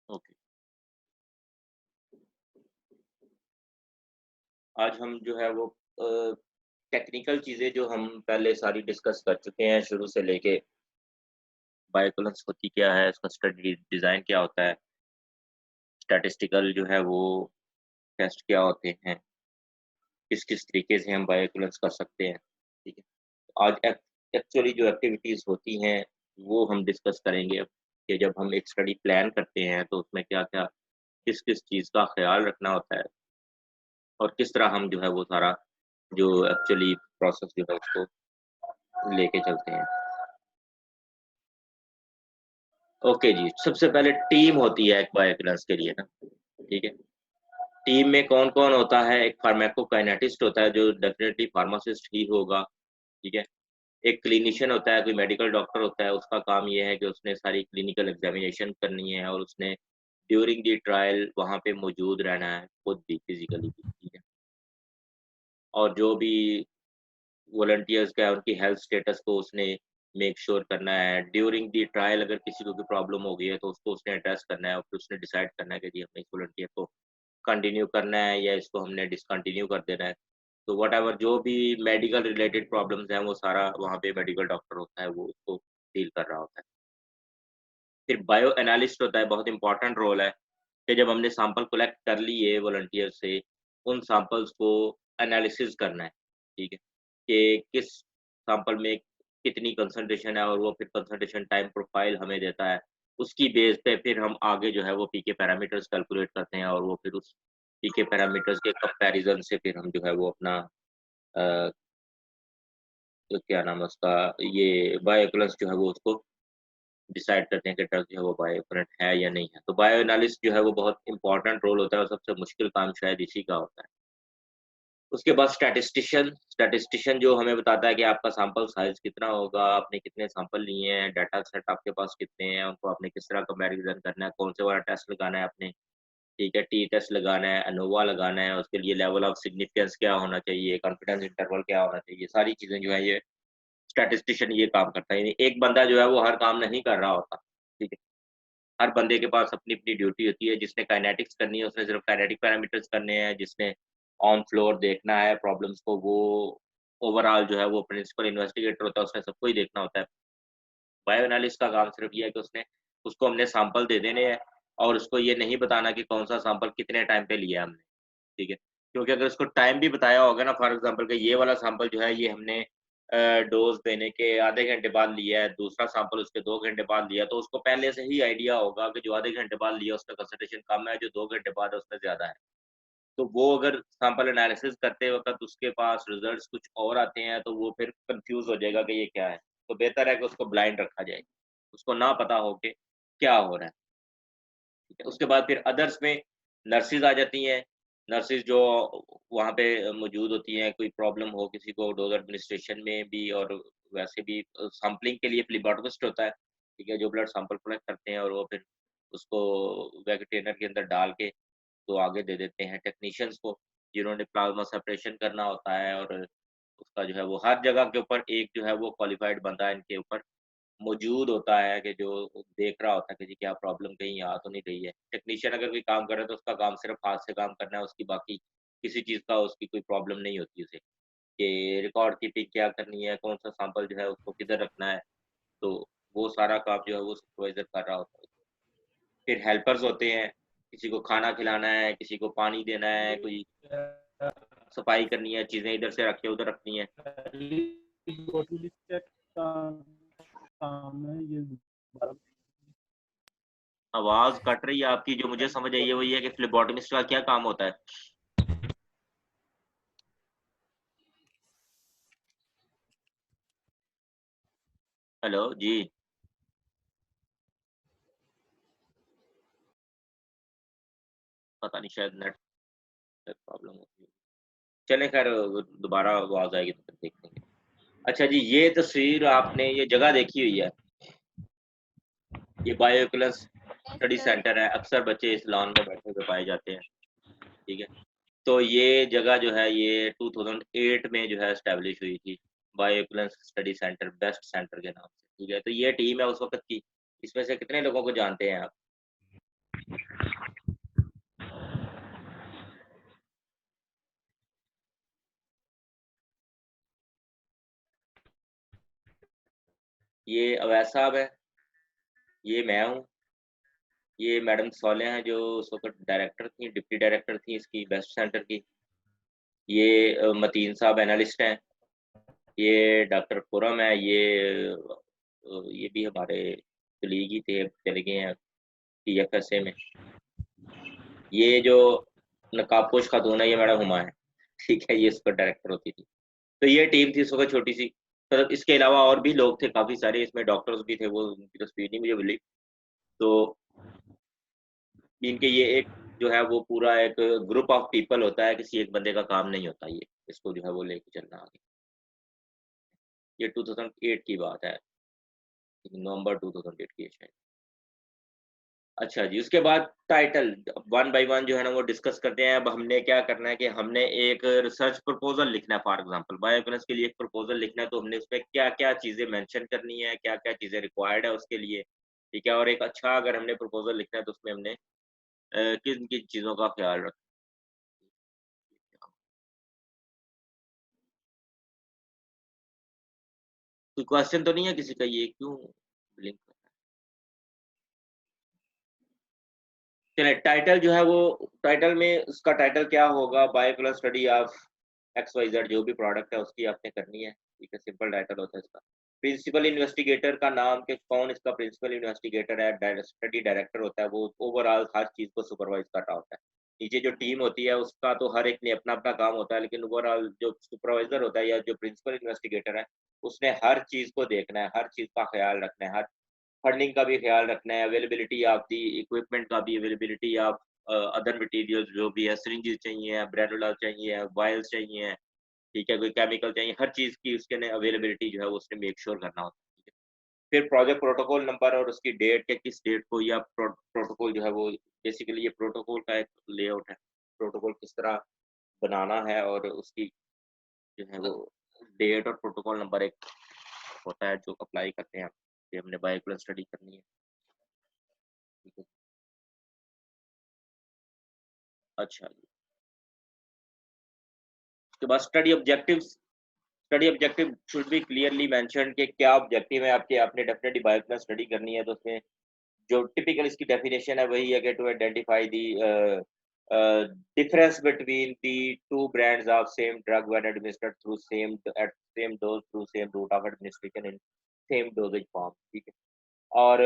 Okay, आज हम जो है वो टेक्निकल चीज़ें जो हम पहले सारी डिस्कस कर चुके हैं शुरू से लेके बायोइक्वलेंस होती क्या है, इसका स्टडी डिज़ाइन क्या होता है, स्टैटिस्टिकल जो है वो टेस्ट क्या होते हैं, किस-किस तरीके से हम बायोइक्वलेंस कर सकते हैं, ठीक है। आज एक्चुअली जो एक्टिविटीज़ होती हैं, वो हम डिस्कस करेंगे कि जब हम एक स्टडी प्लान करते हैं, तो उसमें क्या-क्या, किस-किस चीज़ का ख़्याल रखना होता है और किस तरह हम जो है वो सारा जो एक्चुअली प्रोसेस जो है उसको लेके चलते हैं। ओके जी, सबसे पहले टीम होती है एक बायोइक्वलेंस के लिए ना, ठीक है। टीम में कौन-कौन होता है, एक फार्माकोकाइनेटिस्ट होता है जो डेफ़िनिटली फार्मासिस्ट ही होगा, ठीक है। एक क्लिनिशियन होता है, कोई मेडिकल डॉक्टर होता है, उसका काम ये है कि उसने सारी क्लिनिकल एग्ज़ामिनेशन करनी है और उसने ड्यूरिंग द ट्रायल वहाँ पे मौजूद रहना है, खुद भी फिज़िकली भी, ठीक है। और जो भी वॉलंटियर्स का है, उनकी हेल्थ स्टेटस को उसने मेक श्योर करना है। ड्यूरिंग द ट्रायल अगर किसी को कोई प्रॉब्लम हो गई है, तो उसको उसने एड्रेस करना है और फिर उसने डिसाइड करना है कि जी हमने इस वॉलंटियर को कंटिन्यू करना है या इसको हमने डिसकंटिन्यू कर देना है। तो व्हाटएवर जो भी मेडिकल रिलेटेड प्रॉब्लम्स हैं, वो सारा वहाँ पे मेडिकल डॉक्टर होता है, वो उसको डील कर रहा होता है। फिर बायो एनालिस्ट होता है, बहुत इंपॉर्टेंट रोल है कि जब हमने सैंपल कलेक्ट कर लिए वॉलंटियर से, उन सैंपल्स को एनालिसिस करना है, ठीक है? कि किस सैंपल में कितनी कंसंट्रेशन है और वो फिर कंसंट्रेशन टाइम प्रोफाइल हमें देता है। उसकी बेस पे फिर हम आगे जो है वो पीके पैरामीटर्स कैलकुलेट करते हैं और वो फिर उस पीके पैरामीटर्स के कंपैरिज़न से फिर हम जो है वो अपना अ, तो क्या नाम है उसका, ये बायोइक्वलेंस जो है वो उसको डिसाइड करते हैं कि ड्रग जो है वो बायोइक्वलेंट है या नहीं है। तो बायो एनालिसिस जो है वो बहुत इम्पोर्टेंट रोल होता है और सबसे मुश्किल काम शायद इसी का होता है। उसके बाद स्टैटिस्टिशियन स्टैटिस्टिशियन जो हमें बताता है कि आपका सैंपल साइज़ कितना होगा, आपने कितने सैंपल लिए हैं, डाटा सेट आपके पास कितने हैं, उनको आपने किस तरह कंपैरिज़न करना है, कौन से वाला टेस्ट लगाना है आपने, ठीक है, टी टेस्ट लगाना है, एनोवा लगाना है, उसके लिए लेवल ऑफ सिग्निफिकेंस क्या होना चाहिए, कॉन्फिडेंस इंटरवल क्या होना चाहिए, सारी चीज़ें जो है ये स्टैटिस्टिशियन ये काम करता है। यानी एक बंदा जो है वो हर काम नहीं कर रहा होता, ठीक है। हर बंदे के पास अपनी-अपनी ड्यूटी होती है, जिसने काइनेटिक्स करनी है उसने सिर्फ़ काइनेटिक पैरामीटर्स करने हैं, जिसने ऑन फ्लोर देखना है प्रॉब्लम्स को वो ओवरऑल जो है वो प्रिंसिपल इन्वेस्टिगेटर होता है, उसने सबको ही देखना होता है। बायो एनालिस्ट का काम सिर्फ़ ये है कि उसने उसको हमने सैंपल दे देने हैं और उसको ये नहीं बताना कि कौन-सा सैंपल कितने टाइम पे लिया हमने, ठीक है? क्योंकि अगर उसको टाइम भी बताया होगा ना फॉर एग्ज़ाम्पल कि ये वाला सैंपल जो है ये हमने डोज़ देने के आधे घंटे बाद लिया है, दूसरा सैंपल उसके 2 घंटे बाद लिया, तो उसको पहले से ही आइडिया होगा कि जो आधे घंटे बाद लिया उसका कंसंट्रेशन कम है, जो 2 घंटे बाद है उसमें ज़्यादा है। तो वो अगर सैंपल एनालिसिस करते वक़्त उसके पास रिज़ल्ट्स कुछ और आते हैं, तो वो फिर कन्फ्यूज़ हो जाएगा कि ये क्या है। तो बेहतर है कि उसको ब्लाइंड रखा जाए, उसको ना पता हो कि क्या हो रहा है। ठीक है, उसके बाद फिर अदर्स में नर्सेज़ आ जाती हैं। नर्सेज़ जो वहाँ पे मौजूद होती हैं, कोई प्रॉब्लम हो किसी को डोज़ एडमिनिस्ट्रेशन में भी और वैसे भी सैंपलिंग के लिए फ्लेबोटोमिस्ट होता है, ठीक है? जो ब्लड सैंपल कलेक्ट करते हैं और वो फिर उसको वैक्यूम कंटेनर के अंदर डाल के तो आगे दे देते हैं टेक्नीशियंस को, जिन्होंने प्लाज़्मा सेपरेशन करना होता है और उसका जो है वो हर जगह के ऊपर एक जो है वो क्वालिफ़ाइड बंदा इनके ऊपर मौजूद होता है कि जो देख रहा होता है कि जी क्या प्रॉब्लम कहीं आ तो नहीं रही है। टेक्नीशियन अगर कोई काम कर रहा है तो उसका काम सिर्फ़ हाथ से काम करना है, उसकी बाकी किसी चीज़ का उसकी कोई प्रॉब्लम नहीं होती उसे, कि रिकॉर्ड कीपिंग क्या करनी है, कौन-सा सैंपल जो है उसको किधर रखना है, तो वो सारा काम जो है वो सुपरवाइज़र कर रहा होता है। फिर हेल्पर्स होते हैं, किसी को खाना खिलाना है, किसी को पानी देना है, कोई सफाई करनी है, चीज़ें इधर से रख के उधर रखनी है। काम है ये आवाज़ कट रही है आपकी, जो मुझे समझ आई है वो ये है कि फ्लेबोटमिस्ट का क्या काम होता है? हेलो, जी। पता नहीं शायद नेट से प्रॉब्लम होगी। चलें खैर दोबारा आवाज़ आएगी तो फिर देख लेंगे। अच्छा जी, ये तस्वीर आपने ये जगह देखी हुई है, ये बायोइक्वलेंस यस स्टडी सर। सेंटर है, अक्सर बच्चे इस लॉन में बैठे हुए पाए जाते हैं, ठीक है? तो ये जगह जो है ये 2008 में जो है एस्टेब्लिश हुई थी, बायोइक्विवेलेंस स्टडी सेंटर, बेस्ट सेंटर के नाम से, ठीक है? तो ये टीम है उस वक़्त की, इसमें से कितने लोगों को जानते हैं आप? ये अवैध साहब है, ये मैं हूँ, ये मैडम सोलिया हैं जो उस वक़्त डायरेक्टर थी, डिप्टी डायरेक्टर थी इसकी बेस्ट सेंटर की। ये मतीन साहब एनालिस्ट हैं, ये डॉक्टर खुरम है, ये भी हमारे कलीग ही थे, अब चले गए हैं टीएफएसए में। ये जो नकाबपोश खातून है, ये मैडम हुमा है, ठीक है? ये इसका डायरेक्टर होती थी। तो ये टीम थी उस वक़्त छोटी-सी, मतलब इसके अलावा और भी लोग थे काफ़ी सारे, इसमें डॉक्टर्स भी थे, वो उनकी तस्वीर नहीं मुझे मिली। तो इनके ये एक जो है वो पूरा एक ग्रुप ऑफ पीपल होता है, किसी एक बंदे का काम नहीं होता ये, इसको जो है वो लेके चलना आगे। ये 2008 की बात है, नवंबर 2008 की है शायद। अच्छा जी, उसके बाद टाइटल वन बाय वन जो है ना वो डिस्कस करते हैं। अब हमने क्या करना है कि हमने एक रिसर्च प्रपोज़ल लिखना है, फॉर एग्ज़ाम्पल बायोइक्विवेलेंस के लिए एक प्रपोज़ल लिखना है, तो हमने उसमें क्या-क्या चीज़ें मेंशन करनी है, क्या-क्या चीज़ें रिक्वायर्ड है उसके लिए, ठीक है? और एक अच्छा अगर हमने प्रपोज़ल लिखना है तो उसमें हमने किन-किन चीज़ों का ख़्याल रखना है। कोई क्वेश्चन तो नहीं है किसी का, ये क्यों ब्लिंक कर रहा है? चलिए टाइटल जो है वो टाइटल में उसका टाइटल क्या होगा, बायोइक्विवेलेंस स्टडी ऑफ एक्स-वाई-ज़ेड जो भी प्रोडक्ट है उसकी आपने करनी है, ठीक है? सिंपल टाइटल होता है इसका। प्रिंसिपल इन्वेस्टिगेटर का नाम कि कौन इसका प्रिंसिपल इन्वेस्टिगेटर है, स्टडी डायरेक्टर होता है, वो ओवरऑल हर चीज़ को सुपरवाइज़ कर रहा होता है। नीचे जो टीम होती है उसका तो हर एक ने अपना-अपना काम होता है, लेकिन ओवरऑल जो सुपरवाइज़र होता है या जो प्रिंसिपल इन्वेस्टिगेटर है, उसने हर चीज़ को देखना है, हर चीज़ का ख़्याल रखना है, हर फंडिंग का भी ख्याल रखना है, अवेलेबिलिटी ऑफ दी इक्विपमेंट का भी, अवेलेबिलिटी ऑफ अदर मटीरियल्स जो भी है, सिरिंजेस चाहिए, ब्रेनुला चाहिए, वायल्स चाहिए, ठीक है, कोई केमिकल चाहिए, हर चीज़ की उसके ने अवेलेबिलिटी जो है वो उसने मेक श्योर करना होता है, ठीक है। फिर प्रोजेक्ट प्रोटोकॉल नंबर और उसकी डेट के किस डेट को या प्रोटोकॉल जो है वो बेसिकली ये प्रोटोकॉल का एक लेआउट है। प्रोटोकॉल किस तरह बनाना है और उसकी जो है वो डेट और प्रोटोकॉल नंबर एक होता है जो अप्लाई करते हैं हम, कि हमने बायोइक्विवेलेंस स्टडी करनी है, ठीक है। अच्छा जी। उसके बाद study objective should be clearly mentioned कि क्या ऑब्जेक्टिव है आपके, आपने डेफिनेटली बायोइक्विवेलेंस स्टडी करनी है तो उसमें जो टिपिकल इसकी डेफिनेशन है वही है कि to identify the difference between the two brands of same drug when administered through same at same dose through same route of administration in same dosage form, ठीक है। और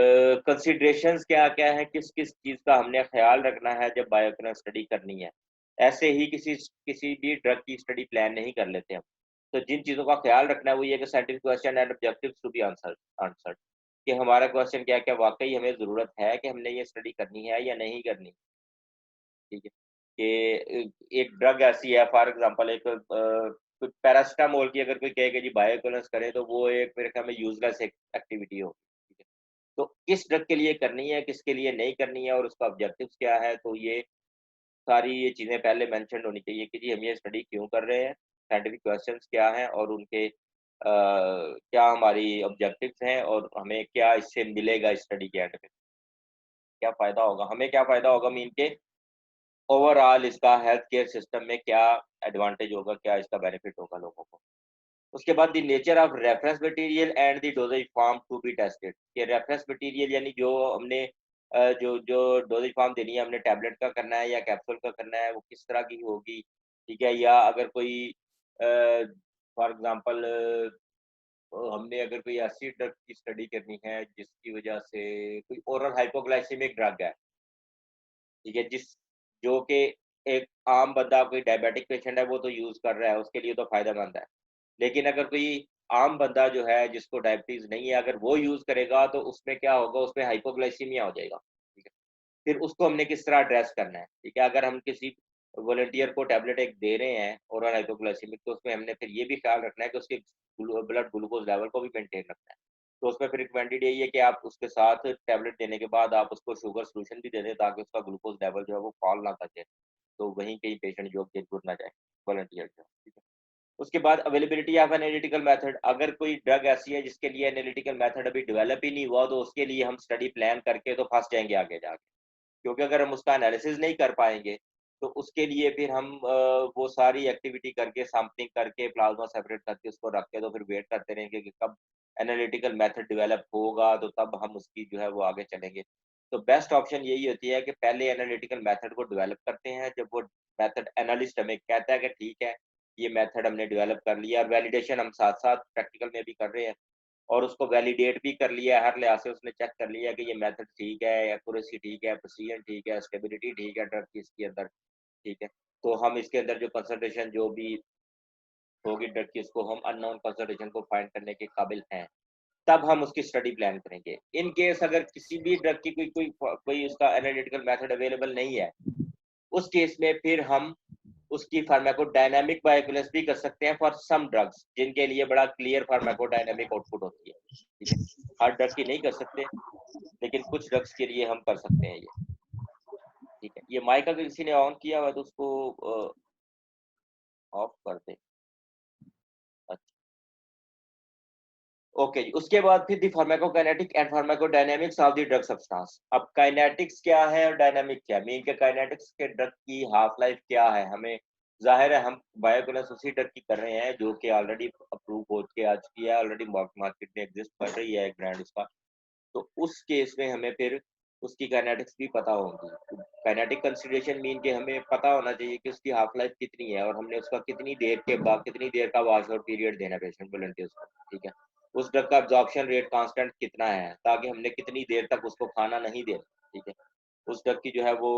कंसिडरेशंस क्या-क्या है, किस-किस चीज़ का हमने ख़्याल रखना है जब बायोइक्विवेलेंस स्टडी करनी है। ऐसे ही किसी भी ड्रग की स्टडी प्लान नहीं कर लेते हम। तो जिन चीज़ों का ख़्याल रखना है वो ये है कि scientific question and objectives to be answered कि हमारा क्वेश्चन क्या है, क्या वाक़ई हमें ज़रूरत है कि हमने ये स्टडी करनी है या नहीं करनी, ठीक है। कि एक ड्रग ऐसी है फॉर एग्ज़ाम्पल एक कोई पैरासिटामोल की अगर कोई कहे कि जी बायोइक्विवेलेंस करें तो वो एक मेरे ख़्याल में यूज़लेस एक एक्टिविटी होगी, ठीक है। तो किस ड्रग के लिए करनी है, किसके लिए नहीं करनी है और उसका ऑब्जेक्टिव्स क्या है, तो ये सारी ये चीज़ें पहले मेंशन्ड होनी चाहिए कि जी हम ये स्टडी क्यों कर रहे हैं, साइंटिफिक क्वेश्चंस क्या हैं और उनके क्या हमारी ऑब्जेक्टिव्स हैं और हमें क्या इससे मिलेगा इस स्टडी के एंड में, क्या फ़ायदा होगा? हमें क्या फ़ायदा होगा मीन के ओवरऑल इसका हेल्थ केयर सिस्टम में क्या एडवांटेज होगा, क्या इसका बेनिफिट होगा लोगों को। उसके बाद the nature of reference material and the dosages form to be tested. ये रेफरेंस मटेरियल यानी जो हमने जो जो डोजेज फॉर्म देनी है, हमने टैबलेट का करना है या कैप्सूल का करना है, वो किस तरह की होगी, ठीक है? या अगर कोई फॉर एग्ज़ाम्पल हमने अगर कोई ऐसी ड्रग की स्टडी करनी है जिसकी वजह से कोई ओरल हाइपोग्लाइसेमिक ड्रग है, ठीक है? जो कि एक आम बंदा कोई डायबिटिक पेशेंट है वो तो यूज़ कर रहा है, उसके लिए तो फ़ायदेमंद है। लेकिन अगर कोई आम बंदा जो है जिसको डायबिटीज़ नहीं है, अगर वो यूज़ करेगा तो उसमें क्या होगा, उसमें हाइपोग्लाइसीमिया हो जाएगा, ठीक है। फिर उसको हमने किस तरह एड्रेस करना है, ठीक है। अगर हम किसी वॉलंटियर को टैबलेट एक दे रहे हैं ओरल हाइपोग्लाइसेमिक, तो उसमें हमने फिर ये भी ख्याल रखना है कि उसके ब्लड ग्लूकोज लेवल को भी मेंटेन रखना है। तो उसमें फिर रिकमेंडेड यही है कि आप उसके साथ टैबलेट देने के बाद आप उसको शुगर सॉल्यूशन भी दे दें ताकि उसका ग्लूकोज लेवल जो है वो फॉल ना कर जाए। तो वहीं कहीं पेशेंट जो गिर गुर ना जाए, वॉलंटियर जो, ठीक है। उसके बाद अवेलेबिलिटी ऑफ एनालिटिकल मेथड, अगर कोई ड्रग ऐसी है जिसके लिए एनालिटिकल मेथड अभी डेवलप ही नहीं हुआ, तो उसके लिए हम स्टडी प्लान करके तो फंस जाएंगे आगे जाके, क्योंकि अगर हम उसका एनालिसिस नहीं कर पाएंगे तो उसके लिए फिर हम वो सारी एक्टिविटी करके, सैंपलिंग करके, प्लाज्मा सेपरेट करके उसको रख के तो फिर वेट करते रहेंगे कि कब एनालिटिकल मेथड डेवलप होगा, तो तब हम उसकी जो है वो आगे चलेंगे। तो बेस्ट ऑप्शन यही होती है कि पहले एनालिटिकल मेथड को डेवलप करते हैं, जब वो मेथड एनालिस्ट हमें कहता है कि ठीक है ये मेथड हमने डेवलप कर लिया, और वैलिडेशन हम साथ साथ प्रैक्टिकल में भी कर रहे हैं, और उसको वैलिडेट भी कर लिया है, हर लिहाज से उसने चेक कर लिया कि ये मेथड ठीक है, एक्यूरेसी ठीक है, प्रिसीजन ठीक है, स्टेबिलिटी ठीक है ड्रग की इसके अंदर, ठीक है। तो हम इसके अंदर जो कंसंट्रेशन जो भी होगी ड्रग की, उसको हम अननोन कंसंट्रेशन को फाइंड करने के काबिल हैं, तब हम उसकी स्टडी प्लान करेंगे। इन केस अगर किसी भी ड्रग की कोई कोई कोई उसका एनालिटिकल मेथड अवेलेबल नहीं है, उस केस में फिर हम उसकी फार्माकोडायनामिक बायोएक्विवेलेंस भी कर सकते हैं फॉर सम ड्रग्स, जिनके लिए बड़ा क्लियर फार्माकोडायनामिक आउटपुट होती है, ठीक है। हर ड्रग की नहीं कर सकते, लेकिन कुछ ड्रग्स के लिए हम कर सकते हैं ये, ठीक है। ये माइक अगर किसी ने ऑन किया हुआ तो उसको ऑफ कर दे। अच्छा, ओके जी। उसके बाद फिर the pharmacokinetic and pharmacodynamics of the drug substance. अब काइनेटिक्स क्या है और डायनामिक क्या है, मीन के काइनेटिक्स के ड्रग की हाफ लाइफ क्या है, हमें जाहिर है हम बायोएक्विवेलेंस उसी ड्रग की कर रहे हैं जो कि ऑलरेडी अप्रूव हो के आ चुकी है, ऑलरेडी मार्केट में एग्जिस्ट कर रही है एक ब्रांड उसका। तो उस केस में हमें फिर उसकी काइनेटिक्स भी पता होगी। काइनेटिक कंसिडरेशन मीन के हमें पता होना चाहिए कि उसकी हाफ लाइफ कितनी है, और हमने उसका कितनी देर के बाद कितनी देर का वॉश आउट पीरियड देना है पेशेंट वॉलंटियर्स को, ठीक है। उस ड्रग का एब्जॉर्प्शन रेट कांस्टेंट कितना है, ताकि हमने कितनी देर तक उसको खाना नहीं देना, ठीक है। उस ड्रग की जो है वो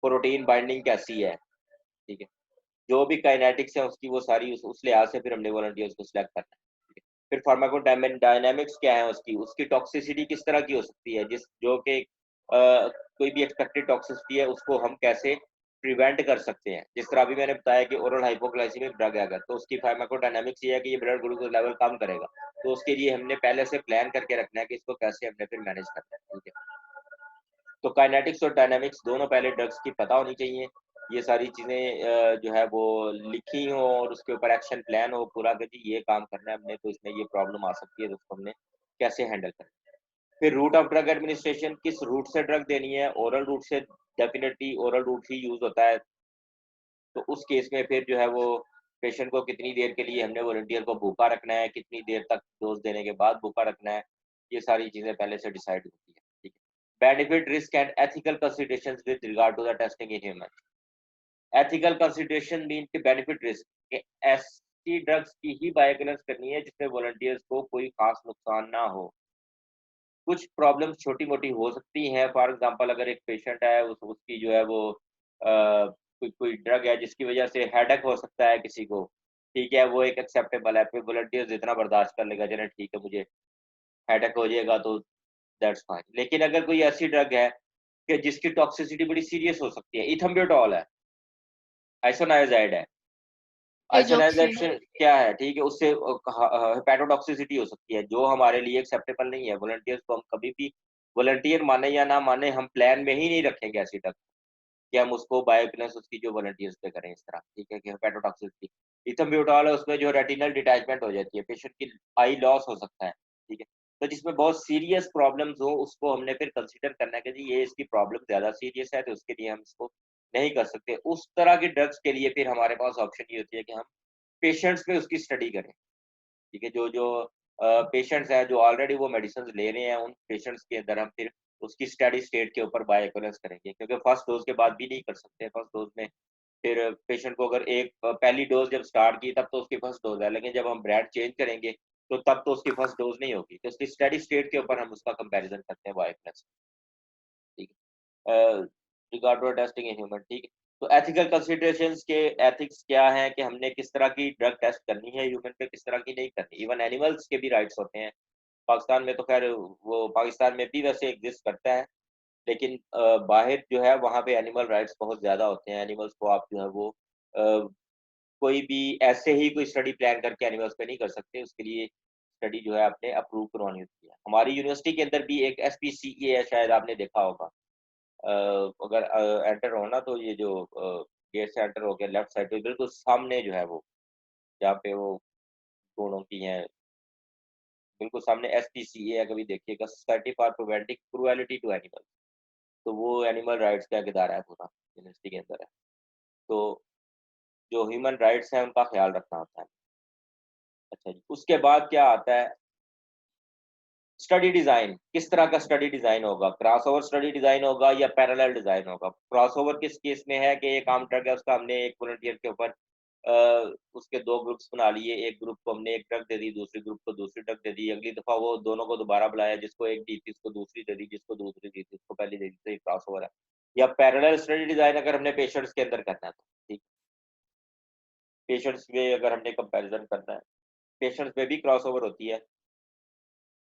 प्रोटीन बाइंडिंग कैसी है, ठीक है। जो भी काइनेटिक्स है उसकी वो सारी उस लिहाज से फिर हमने वॉलंटियर्स को सिलेक्ट करना है, ठीक है। फिर फार्माकोडायनामिक्स क्या है उसकी, उसकी टॉक्सिसिटी किस तरह की हो सकती है, जिस जो कि कोई भी एक्सपेक्टेड टॉक्सिसिटी है उसको हम कैसे प्रिवेंट कर सकते हैं। जिस तरह अभी मैंने बताया कि ओरल हाइपोग्लाइसीमिक ड्रग है अगर, तो उसकी फार्माकोडायनामिक्स ये है कि ये ब्लड ग्लूकोज लेवल कम करेगा, तो उसके लिए हमने पहले से प्लान करके रखना है कि इसको कैसे हमने फिर मैनेज करना है, ठीक है। तो काइनेटिक्स और डायनामिक्स दोनों पहले ड्रग्स की पता होनी चाहिए। ये सारी चीज़ें जो है वो लिखी हो और उसके ऊपर एक्शन प्लान हो पूरा कि जी ये काम करना है हमने, तो इसमें ये प्रॉब्लम आ सकती है, तो उसको हमने कैसे हैंडल करना है। फिर रूट ऑफ ड्रग एडमिनिस्ट्रेशन, किस रूट से ड्रग देनी है, ओरल रूट से डेफिनेटली ओरल रूट ही यूज़ होता है। तो उस केस में फिर जो है वो पेशेंट को कितनी देर के लिए हमने वॉलंटियर को भूखा रखना है, कितनी देर तक डोज़ देने के बाद भूखा रखना है, ये सारी चीज़ें पहले से डिसाइड होती है, ठीक है। Benefit, risk and ethical considerations with regard to the testing in human. Ethical consideration mean कि बेनिफिट रिस्क, कि ऐसी ड्रग्स की ही बायोएक्विवेलेंस करनी है जिसमें वॉलंटियर्स को कोई खास नुकसान ना हो। कुछ प्रॉब्लम्स छोटी-मोटी हो सकती हैं, फॉर एग्ज़ाम्पल अगर एक पेशेंट है उसकी जो है वो कोई कोई ड्रग है जिसकी वज़ह से हेडेक हो सकता है किसी को, ठीक है, वो एक एक्सेप्टेबल है, फिर वॉलंटियर्स जितना बर्दाश्त कर लेगा, चलें ठीक है मुझे हेडेक हो जाएगा तो दैट्स फाइन। लेकिन अगर कोई ऐसी ड्रग है कि जिसकी टॉक्सिसिटी बड़ी सीरियस हो सकती है, इथम्ब्यूटॉल है, आइसोनाइज़ाइड है। एजोक्सिन। आइसोनाइज़ेशन क्या है, ठीक है, उससे हेपेटोटॉक्सिसिटी हो सकती है, जो हमारे लिए एक्सेप्टेबल नहीं है। वॉलंटियर्स को हम कभी भी, वॉलंटियर माने या ना माने, हम प्लान में ही नहीं रखेंगे ऐसी ड्रग कि हम उसको बायोएक्विवेलेंस उसकी जो वॉलंटियर्स पे करें इस तरह, ठीक है, कि हेपेटोटॉक्सिसिटी। इथम्ब्यूटॉल है, उसमें जो रेटिनल डिटैचमेंट हो जाती है, पेशेंट की आई लॉस हो सकता है, ठीक है। तो जिसमें बहुत सीरियस प्रॉब्लम्स हो, उसको हमने फिर कंसीडर करना है कि जी ये इसकी प्रॉब्लम ज़्यादा सीरियस है, तो उसके लिए हम इसको नहीं कर सकते। उस तरह की ड्रग्स के लिए फिर हमारे पास ऑप्शन ये होती है कि हम पेशेंट्स पे उसकी स्टडी करें, ठीक है। जो जो पेशेंट्स हैं जो ऑलरेडी वो मेडिसिन ले रहे हैं, उन पेशेंट्स के अंदर हम फिर उसकी स्टडी स्टेट के ऊपर बायोएक्विवेलेंस करेंगे, क्योंकि फर्स्ट डोज के बाद भी नहीं कर सकते। फर्स्ट डोज में फिर पेशेंट को अगर एक पहली डोज जब स्टार्ट की तब तो उसकी फर्स्ट डोज है, लेकिन जब हम ब्रांड चेंज करेंगे तो तब तो उसकी फर्स्ट डोज नहीं होगी, तो उसकी स्टडी स्टेट के ऊपर हम उसका कंपैरिजन करते हैं बायोएक्विवेलेंस, ठीक है। रिगार्ड टेस्टिंग इन ह्यूमन, ठीक है। तो एथिकल कंसिडरेशंस के एथिक्स क्या है कि हमने किस तरह की ड्रग टेस्ट करनी है ह्यूमन पे, किस तरह की नहीं करनी। इवन एनिमल्स के भी राइट्स होते हैं। पाकिस्तान में तो खैर वो पाकिस्तान में भी वैसे एग्जिस्ट करता है, लेकिन बाहर जो है वहाँ पे एनिमल राइट्स बहुत ज़्यादा होते हैं। एनिमल्स को आप जो है वो अ, कोई भी ऐसे ही कोई स्टडी प्लान करके एनिमल्स पे नहीं कर सकते, उसके लिए स्टडी जो है आपने अप्रूव करवानी होती है। हमारी यूनिवर्सिटी के अंदर भी एक एसपीसीए है, शायद आपने देखा होगा। अगर एंटर हो ना, तो ये जो गेट से एंटर हो गया लेफ्ट साइड पे बिल्कुल सामने जो है वो, जहाँ पे वो दोनों की हैं, बिल्कुल सामने एसपीसीए है, कभी देखिएगा, society for preventing cruelty to animal, तो वो एनिमल राइट्स का इदारा है पूरा, यूनिवर्सिटी के अंदर है। तो जो ह्यूमन राइट्स हैं उनका ख्याल रखना होता है। अच्छा जी, उसके बाद क्या आता है, स्टडी डिजाइन। किस तरह का स्टडी डिजाइन होगा, क्रॉसओवर स्टडी डिजाइन होगा या पैरेलल डिजाइन होगा। क्रॉसओवर किस केस में है कि एक आम ड्रग है, उसका हमने एक वॉलंटियर के ऊपर उसके दो ग्रुप्स बना लिए, एक ग्रुप को हमने एक ड्रग दे दी, दूसरे ग्रुप को दूसरी ड्रग दे दी, अगली दफा वो दोनों को दोबारा बुलाया, जिसको एक दी थी उसको दूसरी दे दी, जिसको दूसरी दी थी उसको पहली दे दी, तो ये क्रॉसओवर है। या पैरेलल स्टडी डिजाइन अगर हमने पेशेंट्स के अंदर करना है तो ठीक, पेशेंट्स में अगर हमने कंपैरिजन करना है, पेशेंट्स में भी क्रॉसओवर होती है।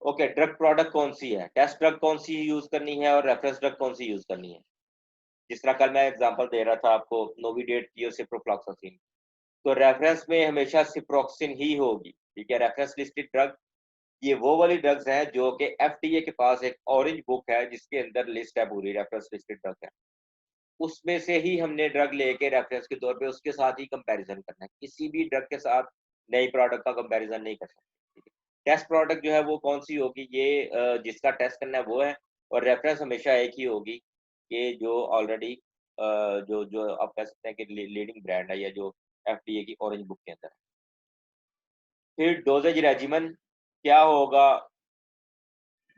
ओके, ड्रग प्रोडक्ट कौन सी है, टेस्ट ड्रग कौन सी यूज करनी है और रेफरेंस ड्रग कौन सी यूज करनी है। जिस तरह कल मैं एग्जांपल दे रहा था आपको, नोविडेट की और सिप्रोफ्लॉक्सासिन, तो रेफरेंस में हमेशा सिप्रोक्सिन ही होगी, ठीक है। रेफरेंस लिस्टेड ड्रग ये वो वाली ड्रग्स हैं जो कि एफडीए के पास एक ऑरेंज बुक है जिसके अंदर लिस्ट है, पूरी रेफरेंस लिस्टेड ड्रग है, उसमें से ही हमने ड्रग लेके रेफरेंस के तौर पे उसके साथ ही कंपैरिजन करना है, किसी भी ड्रग के साथ नई प्रोडक्ट का कंपैरिजन नहीं कर सकते। टेस्ट प्रोडक्ट जो है वो कौन सी होगी, ये जिसका टेस्ट करना है वो है, और रेफरेंस हमेशा एक ही होगी, ये जो ऑलरेडी जो जो आप कह सकते हैं कि लीडिंग ब्रांड है या जो एफडीए की ऑरेंज बुक के अंदर है। फिर डोजेज रेजिमेन क्या होगा,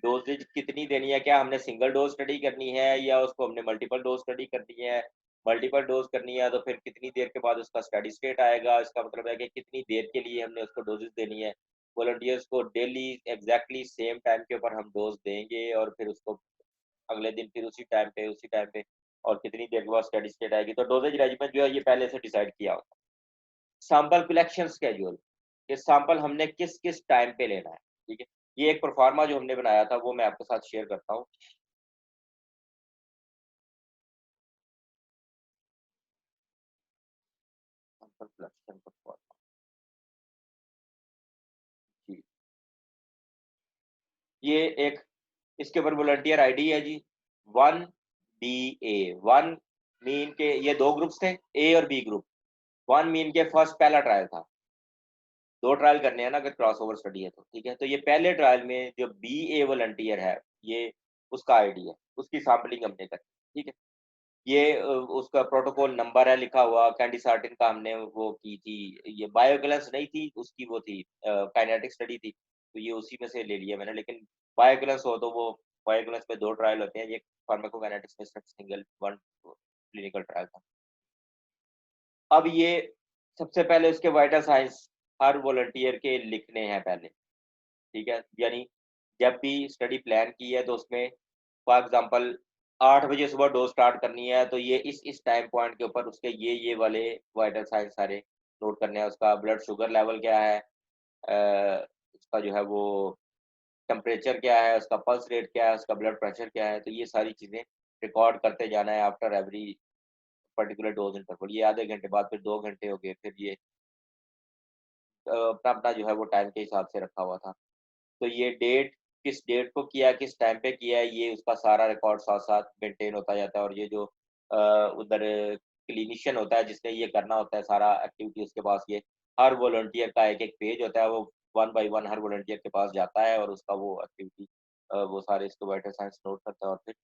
डोजेज कितनी देनी है, क्या हमने सिंगल डोज स्टडी करनी है या उसको हमने मल्टीपल डोज स्टडी करनी है। मल्टीपल डोज करनी है तो फिर कितनी देर के बाद उसका स्टडी स्टेट आएगा, इसका मतलब है कि कितनी देर के लिए हमने उसको डोजेज देनी है। वॉलंटियर्स को डेली एग्जैक्टली सेम टाइम के ऊपर हम डोज देंगे और फिर उसको अगले दिन फिर उसी टाइम पे और कितनी देर के बाद स्टडी स्टेट आएगी। तो डोजेज रेजिमेंट जो है ये पहले से डिसाइड किया होता है। सैंपल कलेक्शन स्केड्यूल, ये सैंपल हमने किस किस टाइम पे लेना है, ठीक है। ये एक परफॉर्मा जो हमने बनाया था वो मैं आपके साथ शेयर करता हूँ। सैंपल कलेक्शन परफॉर्मा जी, ये एक इसके ऊपर वॉलंटियर आईडी है जी, 1BA। 1 मीन के ये दो ग्रुप्स थे, ए और बी ग्रुप। 1 मीन के फर्स्ट पहला ट्रायल था, दो ट्रायल करने हैं ना अगर क्रॉसओवर स्टडी है तो, ठीक है। तो ये पहले ट्रायल में जो BA वॉलंटियर है, ये उसका आईडी है, उसकी सैंपलिंग हमने करी, ठीक है। ये उसका प्रोटोकॉल नंबर है लिखा हुआ, कैंडिसार्टिन का हमने वो की थी, ये बायोगैलेंस नहीं थी उसकी, वो थी काइनेटिक स्टडी थी, तो ये उसी में से ले लिया मैंने। लेकिन बायोगैलेंस हो तो वो, बायोगैलेंस में दो ट्रायल होते हैं, ये फार्माकोकाइनेटिक्स में सिर्फ सिंगल वन क्लिनिकल ट्रायल था। अब ये सबसे पहले उसके वाइटल साइंस हर वॉलंटियर के लिखने हैं पहले, ठीक है। यानी जब भी स्टडी प्लान की है तो उसमें फॉर एग्जांपल 8 बजे सुबह डोज स्टार्ट करनी है, तो ये इस टाइम पॉइंट के ऊपर उसके ये वाले वाइटल साइंस सारे नोट करने हैं। उसका ब्लड शुगर लेवल क्या है, उसका जो है वो टेम्परेचर क्या है, उसका पल्स रेट क्या है, उसका ब्लड प्रेशर क्या है, तो ये सारी चीज़ें रिकॉर्ड करते जाना है after every particular dose interval. ये आधे घंटे बाद फिर 2 घंटे हो गए, फिर ये अपना-अपना जो है वो टाइम के हिसाब से रखा हुआ था। तो ये डेट, किस डेट को किया, किस टाइम पे किया है, ये उसका सारा रिकॉर्ड साथ-साथ मेंटेन होता जाता है। और ये जो उधर क्लिनिशियन होता है जिसने ये करना होता है सारा एक्टिविटी, उसके पास ये हर वॉलंटियर का एक-एक पेज होता है, वो one by one her volunteer के पास जाता है और उसका वो एक्टिविटी वो सारे इसके वाइटल साइंस नोट करता है और फिर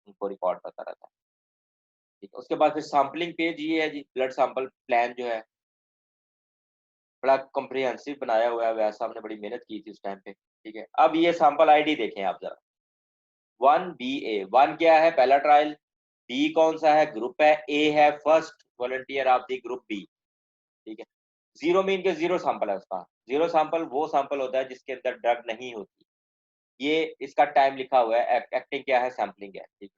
उनको रिकॉर्ड करता रहता है। ठीक है, उसके बाद फिर सैंपलिंग पेज ये है जी, ब्लड सैंपल प्लान जो है बड़ा कॉम्प्रिहेंसिव बनाया हुआ है, वैसा हमने बड़ी मेहनत की थी उस टाइम पे, ठीक है। अब ये सैंपल आईडी देखें आप ज़रा, 1BA, 1 क्या है, पहला ट्रायल, बी कौन सा है, ग्रुप है, ए है first volunteer of the group B, ठीक है। जीरो मीन के जीरो सैंपल है उसका, जीरो सैंपल वो सैंपल होता है जिसके अंदर ड्रग नहीं होती। ये इसका टाइम लिखा हुआ है, एक्टिंग क्या है, सैंपलिंग है, ठीक है।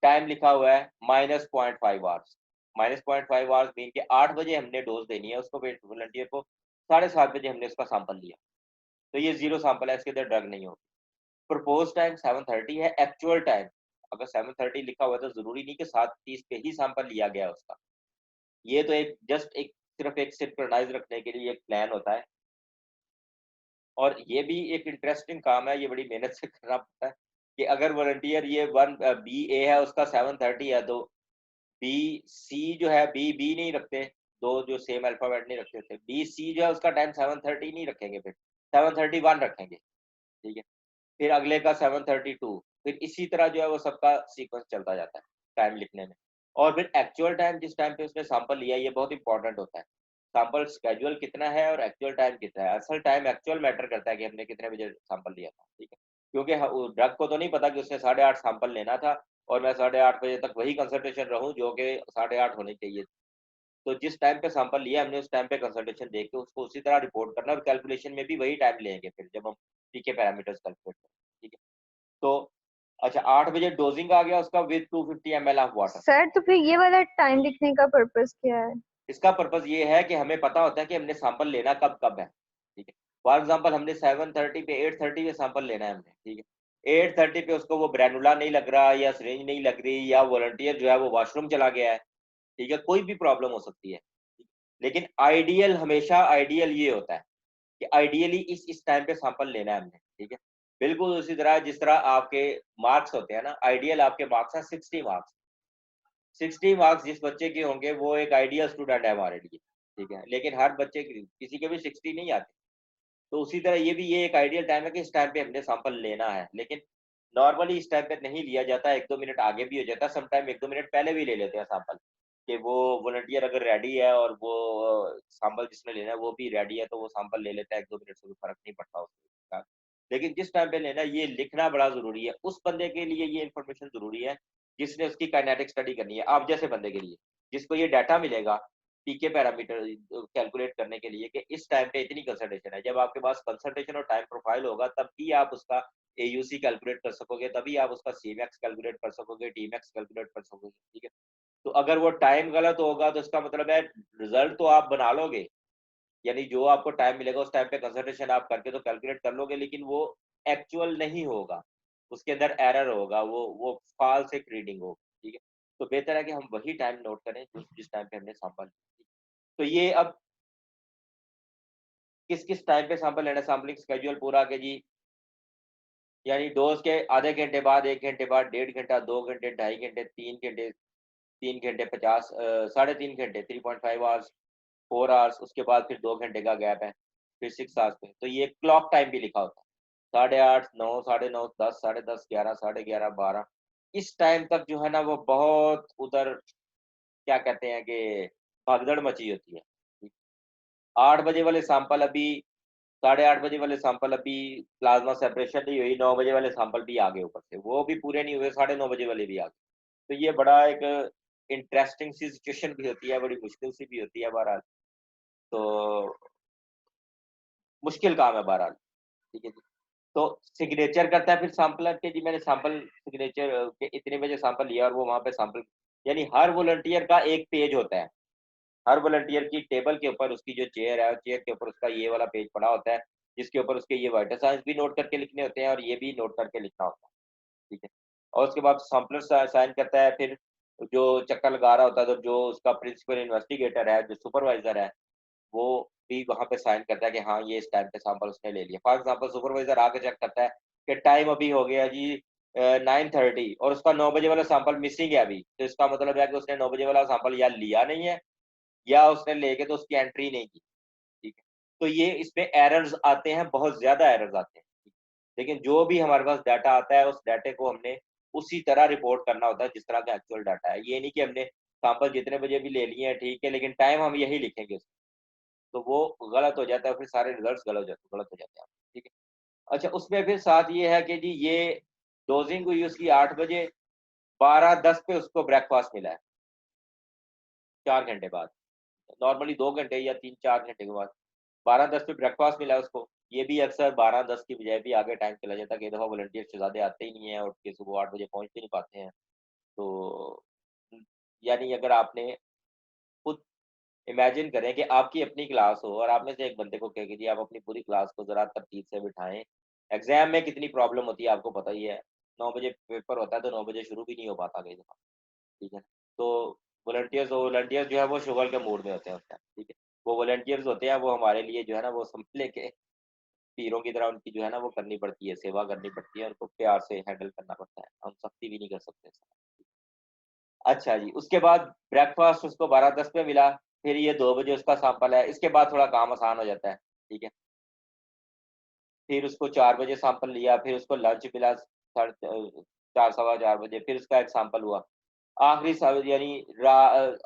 टाइम लिखा हुआ है -0.5 आवर्स, -0.5 आवर्स मीन के 8 बजे हमने डोज देनी है उसको, वॉलंटियर को 7:30 बजे हमने उसका सैंपल लिया, तो ये जीरो सैंपल है, इसके अंदर ड्रग नहीं होगी। प्रपोज टाइम 7:30 है, एक्चुअल टाइम अगर 7:30 लिखा हुआ है तो जरूरी नहीं कि 7:30 पे ही सैंपल लिया गया उसका। ये तो एक जस्ट एक सिर्फ एक सिंक्रोनाइज रखने के लिए एक प्लान होता है, और ये भी एक इंटरेस्टिंग काम है, ये बड़ी मेहनत से करना पड़ता है। कि अगर वॉलंटियर ये बी ए है उसका 7:30 है, तो बी सी जो है बी नहीं रखते, दो जो सेम अल्फाबेट नहीं रखते थे, बी सी जो है उसका टाइम 7:30 नहीं रखेंगे, फिर 7:31 रखेंगे, ठीक है। फिर अगले का 7:32, फिर इसी तरह जो है वो सबका सीक्वेंस चलता जाता है टाइम लिखने में। और फिर एक्चुअल टाइम जिस टाइम पे उसने सैंपल लिया, ये बहुत इंपॉर्टेंट होता है। सैंपल स्केड्यूल कितना है और एक्चुअल टाइम कितना है। असल टाइम एक्चुअल मैटर करता है कि हमने कितने बजे सैंपल लिया था, ठीक है। क्योंकि ड्रग को तो नहीं पता कि उसने 8:30 सैंपल लेना था और मैं 8:30 बजे तक वही कंसंट्रेशन रहूं जो कि 8:30 होनी चाहिए। तो जिस टाइम पे सैंपल लिया हमने उस टाइम पे कंसंट्रेशन देख के उसको उसी तरह रिपोर्ट करना, और कैलकुलेशन में भी वही टाइम लेंगे फिर जब हम पीके पैरामीटर्स कैलकुलेट करें, ठीक है। तो अच्छा, 8 बजे डोजिंग आ गया उसका with 250 ml of water. Sir तो फिर ये वाला टाइम लिखने का पर्पस क्या है? इसका पर्पस ये है कि हमें पता होता है कि हमने सैंपल लेना कब कब है, ठीक है। फॉर एग्जांपल हमने 7:30 पे 8:30 पे सैंपल लेना है हमने, ठीक है। 8:30 पे उसको वो ग्रैनुला नहीं लग रहा या सिरिंज नहीं लग रही या वॉलंटियर जो है वो वॉशरूम चला गया है, ठीक है। कोई भी प्रॉब्लम हो सकती है, लेकिन आइडियल हमेशा आइडियल ये होता है कि आइडियली इस टाइम पे सैंपल लेना है हमने, ठीक है। बिल्कुल उसी तरह जिस तरह आपके मार्क्स होते हैं ना, आइडियल आपके मार्क्स हैं 60 मार्क्स। 60 मार्क्स जिस बच्चे के होंगे वो एक आइडियल स्टूडेंट है हमारे लिए, ठीक है। लेकिन हर बच्चे किसी के भी 60 नहीं आते। तो उसी तरह ये एक आइडियल टाइम है कि इस टाइम पे हमने सैंपल लेना है, लेकिन नॉर्मली इस टाइम पे नहीं लिया जाता, 1-2 मिनट आगे भी हो जाता है, समटाइम 1-2 मिनट पहले भी ले लेते हैं सैंपल, कि वो वॉलंटियर अगर रेडी है और वो सैंपल जिसने लेना है वो भी रेडी है, तो वो सैंपल ले लेता है, 1-2 मिनट से भी फर्क नहीं पड़ता उसका। लेकिन जिस टाइम पे लेना है ये लिखना बड़ा जरूरी है, उस बंदे के लिए ये इन्फॉर्मेशन जरूरी है जिसने उसकी काइनेटिक स्टडी करनी है। आप जैसे बंदे के लिए जिसको ये डाटा मिलेगा पीके पैरामीटर कैलकुलेट करने के लिए कि इस टाइम पे इतनी कंसंट्रेशन है, जब आपके पास कंसंट्रेशन और टाइम प्रोफाइल होगा तब ही आप उसका एयूसी कैलकुलेट कर सकोगे, तभी आप उसका सीमैक्स कैलकुलेट कर सकोगे, टीमैक्स कैलकुलेट कर सकोगे, ठीक है। तो अगर वो टाइम गलत होगा तो इसका मतलब है रिजल्ट तो आप बना लोगे, यानी जो आपको टाइम मिलेगा उस टाइम पे कंसंट्रेशन आप करके तो कैलकुलेट कर लोगे, लेकिन वो एक्चुअल नहीं होगा, उसके अंदर एरर होगा, वो फॉल्स एक रीडिंग होगी, ठीक है। तो बेहतर है कि हम वही टाइम नोट करें जिस टाइम पे हमने सैंपल। तो ये अब किस किस टाइम पे सैंपल लेना, सैंपलिंग स्केड्यूल पूरा के जी, यानी डोज के आधे घंटे बाद, 1 घंटे बाद, 1.5 घंटा, 2 घंटे, 2.5 घंटे, 3 घंटे, 3 घंटे 50 3.5 घंटे 3.5 आवर्स, 4 आवर्स, उसके बाद फिर 2 घंटे का गैप है, फिर 6 आवर्स पे। तो ये क्लॉक टाइम भी लिखा होता है, 8:30, 9, 9:30, 10, 10:30, 11, 11:30, 12, इस टाइम तक जो है ना वो बहुत उधर क्या कहते हैं कि भगदड़ मची होती है। 8 बजे वाले सैंपल अभी 8:30 बजे वाले सैंपल अभी प्लाज्मा सेपरेशन नहीं हुई, 9 बजे वाले सैंपल भी आ गए ऊपर से, वो भी पूरे नहीं हुए, 9:30 बजे वाले भी आ गए। तो ये बड़ा एक इंटरेस्टिंग सी सिचुएशन भी होती है, बड़ी मुश्किल सी भी होती है बहरहाल। तो मुश्किल काम है बहरहाल, ठीक है जी। तो सिग्नेचर करता है फिर सैंपलर के जी, मैंने सैंपल सिग्नेचर के इतने बजे सैंपल लिया और वो वहाँ पे सैंपल, यानी हर वॉलंटियर का एक पेज होता है, हर वॉलंटियर की टेबल के ऊपर उसकी जो चेयर है, चेयर के ऊपर उसका ये वाला पेज पड़ा होता है, जिसके ऊपर उसके ये वाइटल साइंस भी नोट करके लिखने होते हैं और ये भी नोट करके लिखना होता है, ठीक है। और उसके बाद सैंपलर साइन करता है, फिर जो चक्कर लगा रहा होता है, तो जो उसका प्रिंसिपल इन्वेस्टिगेटर है, जो सुपरवाइजर है, वो भी वहाँ पे साइन करता है कि हाँ ये इस टाइम पे सैंपल उसने ले लिया। फॉर एग्जाम्पल सुपरवाइजर आके चेक करता है कि टाइम अभी हो गया जी 9:30 और उसका 9 बजे वाला सैंपल मिसिंग है अभी, तो इसका मतलब है कि उसने 9 बजे वाला सैंपल या लिया नहीं है या उसने लेके तो उसकी एंट्री नहीं की, ठीक है। तो ये इसमें एरर्स आते हैं, बहुत ज्यादा एरर्स आते हैं, लेकिन जो भी हमारे पास डाटा आता है उस डाटे को हमने उसी तरह रिपोर्ट करना होता है जिस तरह का एक्चुअल डाटा है। ये नहीं कि हमने सैंपल जितने बजे भी ले लिए हैं ठीक है, लेकिन टाइम हम यही लिखेंगे उसमें, तो वो गलत हो जाता है, फिर सारे रिजल्ट्स गलत हो जाते हैं, ठीक है। अच्छा, उसमें फिर साथ ये है कि जी ये डोजिंग हुई उसकी 8 बजे, 12:10 पे उसको ब्रेकफास्ट मिला है, 4 घंटे बाद, नॉर्मली 2 घंटे या 3-4 घंटे के बाद 12:10 पे ब्रेकफास्ट मिला है उसको। ये भी अक्सर 12:10 की बजाय भी आगे टाइम चला जाता है, कई दफ़ा वॉलंटियर शहजादे आते ही नहीं है, उठ के सुबह 8 बजे पहुँच भी नहीं पाते हैं। तो यानी अगर आपने खुद इमेजिन करें कि आपकी अपनी क्लास हो और आप में से एक बंदे को कहे कि जी आप अपनी पूरी क्लास को ज़रा तरतीब से बिठाएँ। एग्ज़ाम में कितनी प्रॉब्लम होती है आपको पता ही है। 9 बजे पेपर होता है तो 9 बजे शुरू भी नहीं हो पाता कई दफ़ा, ठीक है। तो वॉलंटियर्स जो है वो शुगर के मूड में होते हैं उस टाइम, ठीक है। वो वॉलंटियर्स होते हैं वो हमारे लिए जो है ना वो समझ लें कि पीरों की तरह उनकी जो है ना वो करनी पड़ती है, सेवा करनी पड़ती है, उनको प्यार से हैंडल करना पड़ता है, हम सख्ती भी नहीं कर सकते। अच्छा जी, उसके बाद ब्रेकफास्ट उसको 12:10 पे मिला, फिर ये 2 बजे उसका सैंपल है, इसके बाद थोड़ा काम आसान हो जाता है, ठीक है। फिर उसको 4 बजे सैंपल लिया, फिर उसको लंच मिला 4 सवा 4 बजे, फिर उसका एक सैंपल हुआ। आखिरी यानी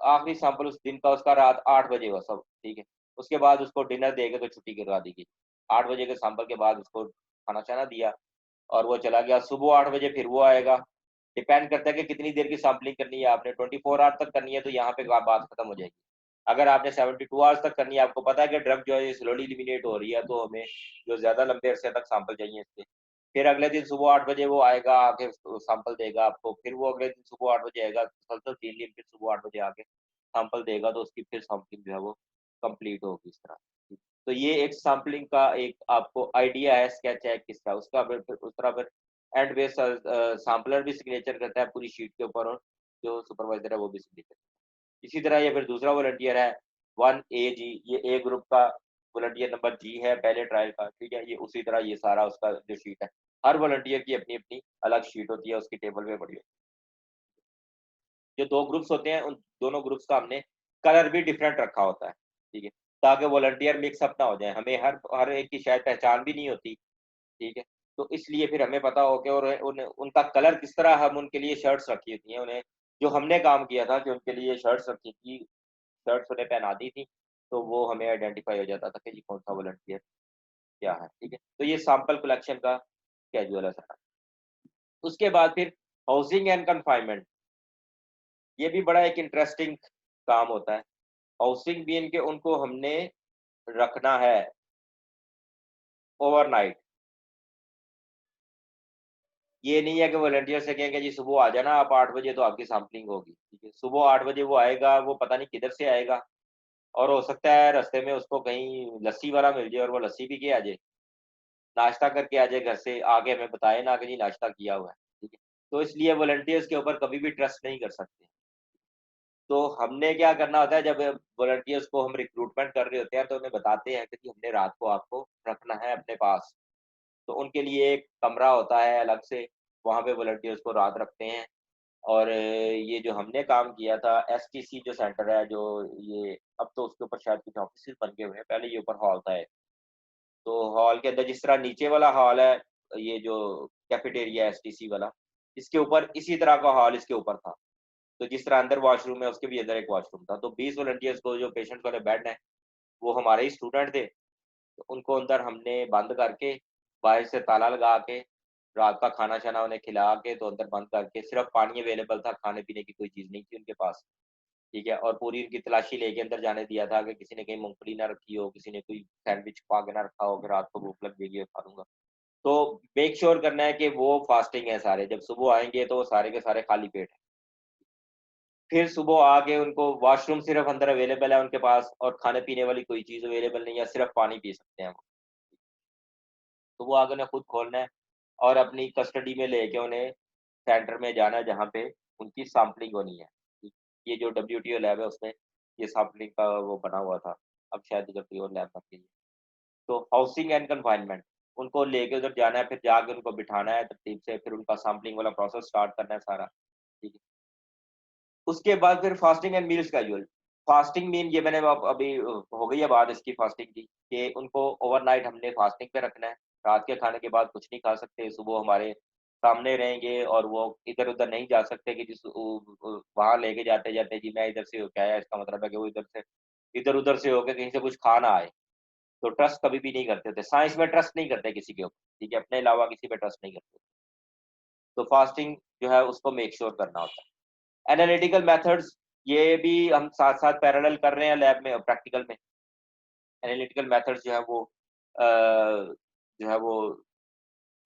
आखिरी सैंपल उस दिन का उसका रात 8 बजे हुआ सब, ठीक है। उसके बाद उसको डिनर देके तो छुट्टी करवा दी गई। 8 बजे के सैंपल के बाद उसको खाना-शाना दिया और वो चला गया। सुबह 8 बजे फिर वो आएगा। डिपेंड करता है कि कितनी देर की सैंपलिंग करनी है आपने, 24 आवर तक करनी है तो यहाँ पे बात खत्म हो जाएगी। अगर आपने 72 आवर्स तक करनी है, आपको पता है कि ड्रग जो है ये स्लोली एलिमिनेट हो रही है, तो हमें जो ज़्यादा लंबे अरसे तक सैंपल चाहिए इसके। फिर अगले दिन सुबह 8 बजे वो आएगा, आके सैंपल देगा आपको, फिर वो अगले दिन सुबह 8 बजे आएगा, मुसलसल 3 दिन फिर सुबह 8 बजे आके सैंपल देगा, तो उसकी फिर सैंपलिंग जो है वो कंप्लीट होगी इस तरह। तो ये एक सैंपलिंग का एक आपको आइडिया है, स्केच है किसका, उसका फिर उस तरह फिर एंड पे सैंपलर भी सिग्नेचर करता है पूरी शीट के ऊपर, और जो सुपरवाइजर है वो भी सिग्नेचर। इसी तरह ये फिर दूसरा वॉलंटियर है 1A जी, ये ए ग्रुप का वॉलंटियर नंबर जी है पहले ट्रायल का, ठीक है। ये उसी तरह ये सारा उसका जो शीट है, हर वॉलंटियर की अपनी अपनी अलग शीट होती है, उसकी टेबल में पड़ी होती है। जो 2 ग्रुप्स होते हैं, उन दोनों ग्रुप्स का हमने कलर भी डिफरेंट रखा होता है, ठीक है, ताकि वॉलंटियर मिक्स अप ना हो जाए। हमें हर हर एक की शायद पहचान भी नहीं होती, ठीक है। तो इसलिए फिर हमें पता हो कि और उनका कलर किस तरह, हम उनके लिए शर्ट्स रखी होती हैं, उन्हें जो हमने काम किया था कि उनके लिए शर्ट्स रखी थी, शर्ट्स उन्हें पहना दी थी, तो वो हमें आइडेंटिफ़ाई हो जाता था कि जी कौन-सा वॉलंटियर क्या है, ठीक है। तो ये सैंपल कलेक्शन का शेड्यूल है सारा। उसके बाद फिर हाउसिंग एंड कन्फाइनमेंट, ये भी बड़ा एक इंटरेस्टिंग काम होता है। हाउसिंग भी इनके उनको हमने रखना है ओवरनाइट। ये नहीं है कि वॉलंटियर से कहेंगे जी सुबह आ जाना आप 8 बजे तो आपकी सैंपलिंग होगी, ठीक है। सुबह 8 बजे वो आएगा, वो पता नहीं किधर से आएगा, और हो सकता है रास्ते में उसको कहीं लस्सी वाला मिल जाए और वो लस्सी पी के आ जाए, नाश्ता करके आ जाए घर से, आके हमें बताए ना कि जी नाश्ता किया हुआ है, ठीक है। तो इसलिए वॉलंटियर्स के ऊपर कभी भी ट्रस्ट नहीं कर सकते। तो हमने क्या करना होता है, जब वॉलंटियर्स को हम रिक्रूटमेंट कर रहे होते हैं तो उन्हें बताते हैं कि जी हमने रात को आपको रखना है अपने पास। तो उनके लिए एक कमरा होता है अलग से, वहाँ पे वॉलंटियर्स को रात रखते हैं। और ये जो हमने काम किया था एसटीसी जो सेंटर है, जो ये अब तो उसके ऊपर शायद कुछ ऑफिसेज़ बन गए हुए हैं, पहले ये ऊपर हॉल था एक। तो हॉल के अंदर जिस तरह नीचे वाला हॉल है, ये जो कैफेटेरिया है एसटीसी वाला, इसके ऊपर इसी तरह का हॉल इसके ऊपर था। तो जिस तरह अंदर वॉशरूम है, उसके भी अंदर एक वॉशरूम था। तो 20 वॉलंटियर्स को, जो पेशेंट्स वाले बेड हैं, वो हमारे ही स्टूडेंट थे। तो उनको अंदर हमने बंद करके, बाहर से ताला लगा के, रात का खाना-शाना उन्हें खिला के, तो अंदर बंद करके, सिर्फ़ पानी अवेलेबल था, खाने-पीने की कोई चीज़ नहीं थी उनके पास, ठीक है। और पूरी उनकी तलाशी लेके अंदर जाने दिया था कि किसी ने कहीं मूँगफली ना रखी हो, किसी ने कोई सैंडविच छुपा के ना रखा हो कि रात को भूख लग जाएगी और खा लूँगा। तो मेक श्योर करना है कि वो फास्टिंग है सारे, जब सुबह आएँगे तो वो सारे के सारे खाली पेट हैं। फिर सुबह आके उनको वॉशरूम सिर्फ़ अंदर अवेलेबल है उनके पास, और खाने-पीने वाली कोई चीज़ अवेलेबल नहीं है, सिर्फ़ पानी पी सकते हैं वो। तो वो आगे उन्हें खुद खोलना है और अपनी कस्टडी में लेके उन्हें सेंटर में जाना है जहाँ पे उनकी सैंपलिंग होनी है। ये जो डब्ल्यूटीओ लैब है उसमें ये सैंपलिंग का वो बना हुआ था, अब शायद उधर कोई और लैब बन गई है। तो हाउसिंग एंड कन्फाइनमेंट, उनको लेके उधर जाना है, फिर जाके उनको बिठाना है तरतीब से, फिर उनका सैंपलिंग वाला प्रोसेस स्टार्ट करना है सारा, ठीक है। उसके बाद फिर fasting and meal schedule. Fasting mean ये मैंने अब अभी हो गई है बात इसकी फास्टिंग की, कि उनको ओवरनाइट हमने फास्टिंग पे रखना है। रात के खाने के बाद कुछ नहीं खा सकते, सुबह हमारे सामने रहेंगे और वो इधर-उधर नहीं जा सकते कि वहाँ लेके जाते-जाते जी मैं इधर से होके आया, इसका मतलब है कि वो इधर-उधर से होके कहीं से कुछ खा ना आए। तो ट्रस्ट कभी भी नहीं करते थे। साइंस में ट्रस्ट नहीं करते किसी के ऊपर, ठीक है? अपने अलावा किसी पे ट्रस्ट नहीं करते। तो फास्टिंग जो है उसको मेक श्योर करना होता है। एनालिटिकल मेथड्स, ये भी हम साथ-साथ पैरेलल कर रहे हैं लैब में और प्रैक्टिकल में। एनालिटिकल मेथड्स जो है वो जो है वो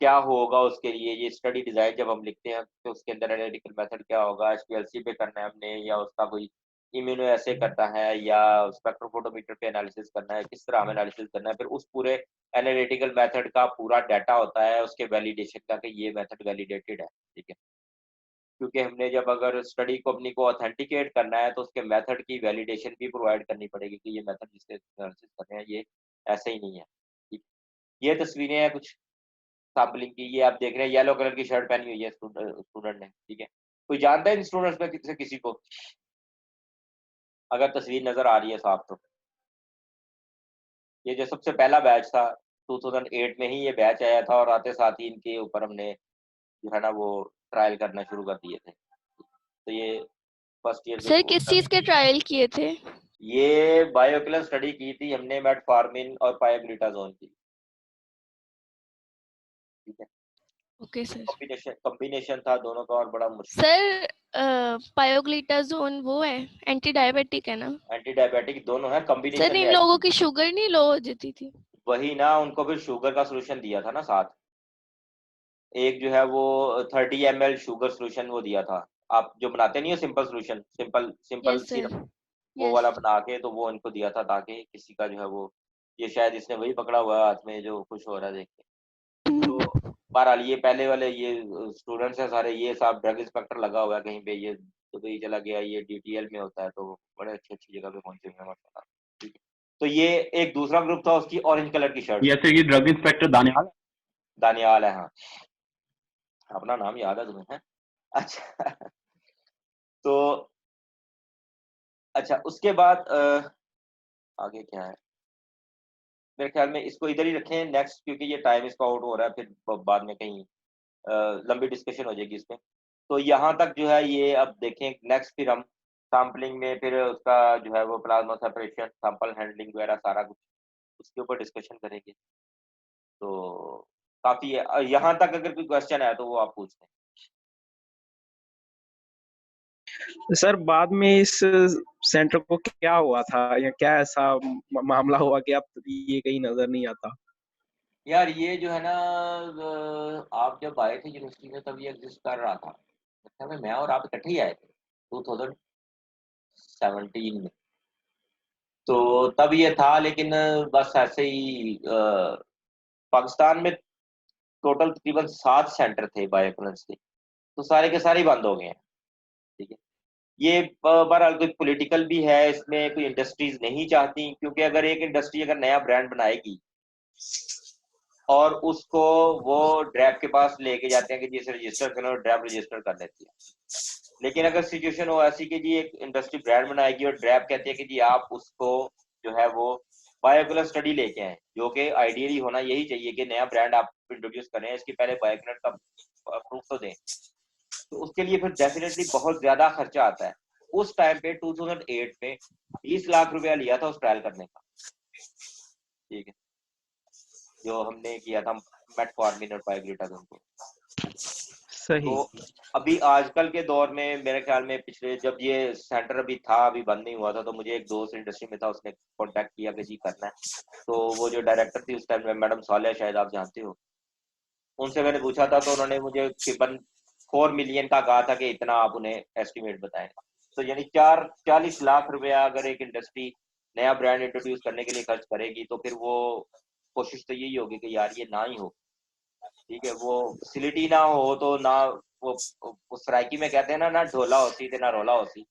क्या होगा उसके लिए, ये स्टडी डिज़ाइन जब हम लिखते हैं तो उसके अंदर एनालिटिकल मेथड क्या होगा, एचपीएलसी पे करना है हमने या उसका कोई इम्यूनोएसे करना है या स्पेक्ट्रोफोटोमीटर पे एनालिसिस करना है, किस तरह हमें एनालिसिस करना है। फिर उस पूरे एनालिटिकल मेथड का पूरा डाटा होता है, उसके वैलिडेशन का कि ये मेथड वैलिडेटेड है, ठीक है। क्योंकि हमने जब अगर स्टडी को अपनी को ऑथेंटिकेट करना है तो उसके मेथड की वैलिडेशन भी प्रोवाइड करनी पड़ेगी कि ये मेथड जिससे एनालिसिस कर रहे हैं ये ऐसे ही नहीं है। ठीक। ये तस्वीरें हैं कुछ सैम्पलिंग की, ये आप देख रहे हैं येलो कलर की शर्ट पहनी हुई है स्टूडेंट ने, ठीक है। कोई जानता है इन स्टूडेंट्स में किसी को? अगर तस्वीर नजर आ रही है साफ तो। ये जो सबसे पहला बैच था 2008 में ही ये बैच आया था, और आते साथ ही इनके ऊपर हमने जो है ना वो ट्रायल करना शुरू कर दिए थे। तो ये फर्स्ट ईयर के सर किस चीज के ट्रायल किए थे? ये बायोक्लस स्टडी की थी हमने मेटफॉर्मिन और पायोग्लिटाजोन की, ठीक है। Okay sir. कॉम्बिनेशन था दोनों का और बड़ा मुश्किल। सर पायोग्लिटाजोन वो है एंटी डायबिटिक है ना? एंटी डायबिटिक दोनों है, सर कॉम्बिनेशन इन में लोगों actually। की शुगर नहीं लो हो जाती थी? वही ना, उनको फिर शुगर का सोल्यूशन दिया था ना साथ, एक जो है वो 30 ml शुगर सोल्यूशन वो दिया था। आप जो बनाते नहीं हो simple solution, simple yes syrup, sir. वो यस। वाला बना के तो वो इनको दिया था, ताकि किसी का जो है वो, ये शायद इसने वही पकड़ा हुआ है हाथ में जो खुश हो रहा है देख के। तो बहरहाल ये पहले वाले ये स्टूडेंट्स हैं सारे, ये साहब ड्रग इंस्पेक्टर लगा हुआ है कहीं पे, ये दुबई चला गया, ये DTL में होता है, तो बड़े अच्छी जगह पे पहुंचे हुए हैं माशाल्लाह, ठीक है। तो ये एक दूसरा ग्रुप था, उसकी ऑरेंज कलर की शर्ट। ये तो ये ड्रग इंस्पेक्टर दानियाल। दानियाल है, हाँ, अपना नाम याद है तुम्हें, है? अच्छा तो अच्छा उसके बाद आगे क्या है, मेरे ख्याल में इसको इधर ही रखें नेक्स्ट, क्योंकि ये टाइम इसका आउट हो रहा है, फिर बाद में कहीं लंबी डिस्कशन हो जाएगी इसमें। तो यहाँ तक जो है ये, अब देखें नेक्स्ट, फिर हम सैम्पलिंग में फिर उसका जो है वो प्लाज्मा सेपरेशन, सैंपल हैंडलिंग वगैरह सारा कुछ उसके ऊपर डिस्कशन करेंगे। तो काफ़ी है, यहाँ तक अगर कोई क्वेश्चन है तो वो आप पूछ लें। सर बाद में इस सेंटर को क्या हुआ था, या क्या ऐसा मामला हुआ कि अब ये कहीं नजर नहीं आता? यार ये जो है ना, आप जब आए थे यूनिवर्सिटी में तब ये एग्जिस्ट कर रहा था, अच्छा मैं और आप इकट्ठे ही आए थे 2017 में, तो तब ये था, लेकिन बस ऐसे ही पाकिस्तान में टोटल तकरीबन 7 सेंटर थे बायोकॉलेंस के, तो सारे के सारे ही बंद हो गए हैं, ठीक है। ये बहरहाल कोई पॉलिटिकल भी है इसमें, कोई इंडस्ट्रीज नहीं चाहती, क्योंकि अगर एक इंडस्ट्री अगर नया ब्रांड बनाएगी और उसको वो ड्रैप के पास लेके जाते हैं कि जी इसे रजिस्टर करो, ड्रैप रजिस्टर कर लेती है। लेकिन अगर सिचुएशन हो ऐसी कि जी एक इंडस्ट्री ब्रांड बनाएगी और ड्रैप कहती है कि जी आप उसको जो है वो बायोकलर स्टडी लेके आए, जो कि आइडियली होना यही चाहिए कि नया ब्रांड आप इंट्रोड्यूस करें, इसके पहले बायोकलर का प्रूफ तो दें, तो उसके लिए फिर डेफिनेटली बहुत ज्यादा खर्चा आता है। उस टाइम पे 2008 में 20 लाख रुपया लिया था उस ट्रायल करने का, ठीक है, जो हमने किया था मेटफॉर्मिन और पायोग्लिटाजोन को। सही। तो अभी आजकल के दौर में मेरे ख्याल में पिछले, जब ये सेंटर अभी था, अभी बंद नहीं हुआ था, तो मुझे एक दोस्त इंडस्ट्री में था, उसने कांटेक्ट किया कि जी करना है। तो वो जो डायरेक्टर थी उस टाइम में, मैडम सालिया, शायद आप जानते हो, उनसे मैंने पूछा था, तो उन्होंने मुझे तकरीबन 4 मिलियन का कहा था कि इतना आप उन्हें एस्टिमेट बताएं। तो यानी 40 लाख रुपया अगर एक इंडस्ट्री नया ब्रांड इंट्रोड्यूस करने के लिए खर्च करेगी, तो फिर वो कोशिश तो यही होगी कि यार ये ना ही हो, ठीक है। वो फैसिलिटी ना हो तो ना वो सराइकी में कहते हैं ना, ना ढोला होती थी ना रोला होती,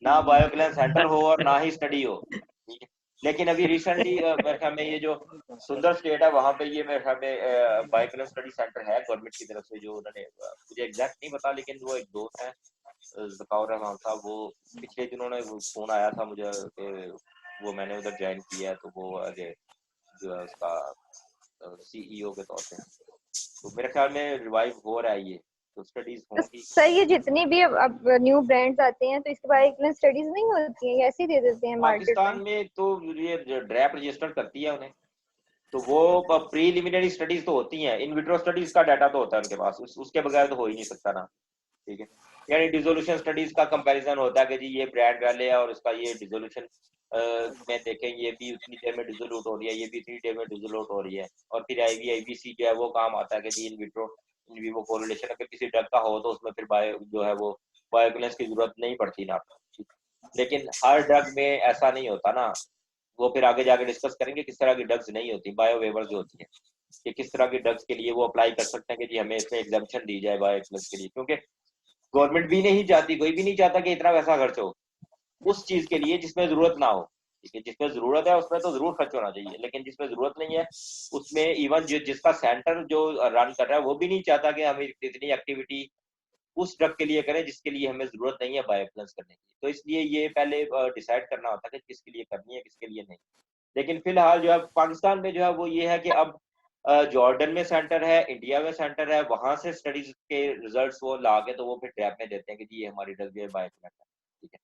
ना बायोक्लेन सेंटर हो और ना ही स्टडी हो, ठीक है। लेकिन अभी रिसेंटली मेरे ख्याल में ये जो सुंदर स्टेट है वहाँ पे ये मेरे ख्याल में बायोक्लेन स्टडी सेंटर है गवर्नमेंट की तरफ से, जो उन्होंने मुझे एग्जैक्ट नहीं पता, लेकिन वो एक दोस्त है ज़काउर रहमान साहब, वो पिछले दिनों ने फोन आया था मुझे कि वो मैंने उधर ज्वाइन किया है, तो वो आगे जो है उसका CEO के तौर पे, तो मेरे ख्याल में रिवाइव हो रहा है ये, तो स्टडीज होंगी। सर ये जितनी भी अब न्यू ब्रांड्स आते हैं तो इसके बारे में स्टडीज नहीं होती हैं, ये ऐसे ही दे देते हैं मार्केट पाकिस्तान में? में तो ये ड्रैप रजिस्टर करती है उन्हें, तो वो प्रीलिमिनरी स्टडीज तो होती हैं, इन विट्रो स्टडीज का डाटा तो होता है उनके पास, उसके बगैर तो हो ही नहीं सकता ना, ठीक है। यानी डिसोल्यूशन स्टडीज का कंपैरिजन होता है कि जी ये ब्रांड वाले है और इसका ये डिसोल्यूशन में देखें, ये भी उतनी देर में डिसोल्यूट हो रही है, ये भी इतनी देर में डिसोल्यूट हो रही है, और फिर IVC जो है वो काम आता है कि जी in vitro in vivo correlation अगर किसी ड्रग का हो तो उसमें फिर बायो जो है वो बायोएक्विवेलेंस की जरूरत नहीं पड़ती ना, लेकिन हर ड्रग में ऐसा नहीं होता ना, वो फिर आगे जाके डिस्कस करेंगे किस तरह की ड्रग्स नहीं होती, बायो वेवर्स जो होती है, कि किस तरह की ड्रग्स के लिए वो अप्लाई कर सकते हैं कि जी हमें इसमें एग्जाम्पशन दी जाए बायोएक्विवेलेंस के लिए, क्योंकि गवर्नमेंट भी नहीं चाहती, कोई भी नहीं चाहता कि इतना पैसा खर्च हो उस चीज के लिए जिसमें जरूरत ना हो, ठीक है, जिसमें जरूरत है उसमें तो जरूर खर्च होना चाहिए, लेकिन जिसमें जरूरत नहीं है उसमें इवन जिसका सेंटर जो रन कर रहा है वो भी नहीं चाहता कि हम इतनी एक्टिविटी उस ड्रग के लिए करें जिसके लिए हमें जरूरत नहीं है बायोएक्विवेलेंस करने की। तो इसलिए ये पहले डिसाइड करना होता है कि किसके लिए करनी है, किसके लिए नहीं। लेकिन फिलहाल जो है पाकिस्तान में जो है वो ये है कि अब जॉर्डन में सेंटर है, इंडिया में सेंटर है, वहां से स्टडीज के रिजल्ट्स वो ला के तो वो फिर ट्रैप में देते हैं कि जी ये हमारी ड्रग है बायोएक्विवेलेंट है, ठीक है।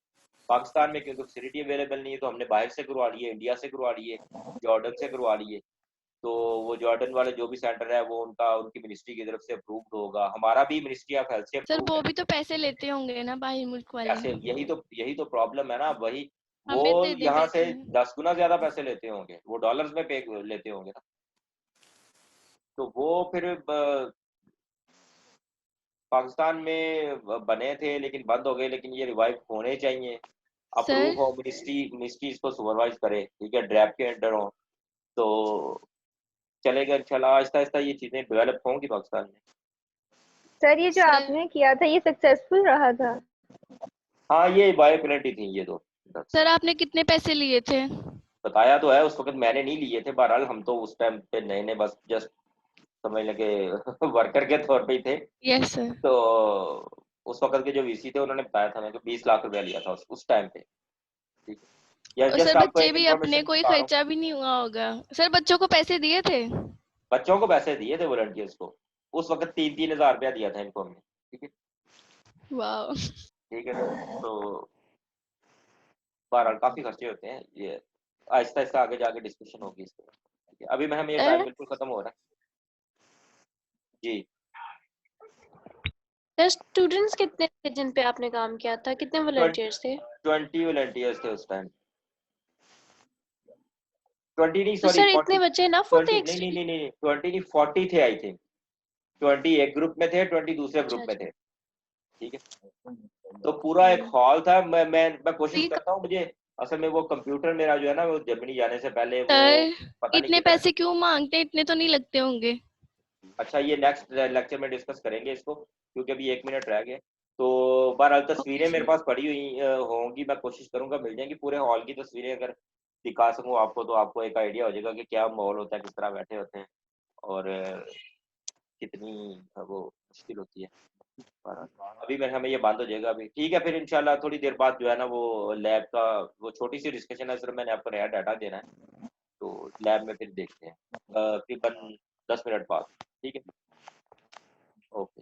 पाकिस्तान में क्योंकि फैसिलिटी अवेलेबल नहीं है तो हमने बाहर से करवा लिए, इंडिया से करवा लिए, जॉर्डन से करवा लिए। तो वो जॉर्डन वाले जो भी सेंटर है वो उनकी मिनिस्ट्री की तरफ से अप्रूव्ड होगा, हमारा भी मिनिस्ट्री ऑफ हेल्थ से सर अप्रूव्ड वो है। भी तो पैसे लेते होंगे ना बाहर मुल्क वाले, कैसे? यही तो प्रॉब्लम है ना, वही वो हमें दे दें यहाँ से पैसे। 10 गुना ज्यादा पैसे लेते होंगे, वो डॉलर्स में पे लेते होंगे ना। तो वो फिर पाकिस्तान में बने थे लेकिन बंद हो गए, लेकिन ये रिवाइव होने चाहिए। सर अप्रूव हो, मिनिस्ट्री इसको सुपरवाइज करे, ठीक है, ड्रैप के अंडर हो तो चलेगा इंशाल्लाह। आहिस्ता आहिस्ता ये चीजें डेवलप होंगी पाकिस्तान में। सर ये जो सर आपने किया था ये सक्सेसफुल रहा था? हाँ ये बायोपेनल्टी थी ये दो। सर आपने कितने पैसे लिए थे? बताया तो है, उस वक्त मैंने नहीं लिए थे, बहरहाल हम तो उस टाइम पे नए नए बस जस्ट समझ लगे वर्कर के तौर पे ही थे। Yes sir. तो उस वक्त के जो वीसी थे उन्होंने बताया था मेरे को 20 लाख रुपया लिया था उस टाइम पे, ठीक है। या और जस्ट सर आपको बच्चे एक भी अपने इन्फॉर्मेशन कोई बता रहा हूँ। खर्चा भी नहीं हुआ होगा। सर बच्चों को पैसे दिए थे? बच्चों को पैसे दिए थे वॉलंटियर्स को, उस वक्त 3-3 हज़ार रुपया दिया था इनको हमने, ठीक है। वाह। ठीक है ना, तो बहरहाल काफी खर्चे होते हैं ये, आहिस्ता आहिस्ता आगे जाके डिस्कशन होगी इस पर, ठीक है। अभी मैं हमें टाइम सर बिल्कुल खत्म हो रहा है जी। सर स्टूडेंट्स कितने थे जिन पे आपने काम किया था, कितने वॉलंटियर्स थे? 20 वॉलंटियर्स थे उस टाइम। 20 नहीं, तो सॉरी सर 40। इतने बच्चे इनफ 20 होते नहीं नहीं नहीं नहीं 20 नहीं 40 थे आई थिंक। 20 एक ग्रुप में थे, 20 दूसरे अच्छा ग्रुप में अच्छा। थे, ठीक है। तो पूरा एक हॉल था। मैं कोशिश ठीक। करता हूँ, मुझे असल में वो कंप्यूटर मेरा जो है ना वो जर्मनी जाने से पहले वो सर पता नहीं इतने किधर है। पैसे क्यों मांगते हैं? इतने तो नहीं लगते होंगे। अच्छा ये नेक्स्ट लेक्चर में डिस्कस करेंगे इसको, क्योंकि अभी 1 मिनट रह गया। तो बहरहाल ओके तस्वीरें मेरे सर। पास पड़ी हुई होंगी, मैं कोशिश करूंगा मिल जाएंगी पूरे हॉल की तस्वीरें, अगर दिखा सकूं आपको तो आपको एक आइडिया हो जाएगा कि क्या माहौल होता है, किस तरह बैठे होते हैं और कितनी वो मुश्किल होती है। अभी मैं हमें ये बंद हो जाएगा अभी, ठीक है। फिर इंशाल्लाह थोड़ी देर बाद जो है ना वो लैब का वो छोटी सी डिस्कशन है, सिर्फ मैंने आपको नया डाटा देना है, तो लैब में फिर देखते हैं तकरीबन 10 मिनट बाद, ठीक है। ओके।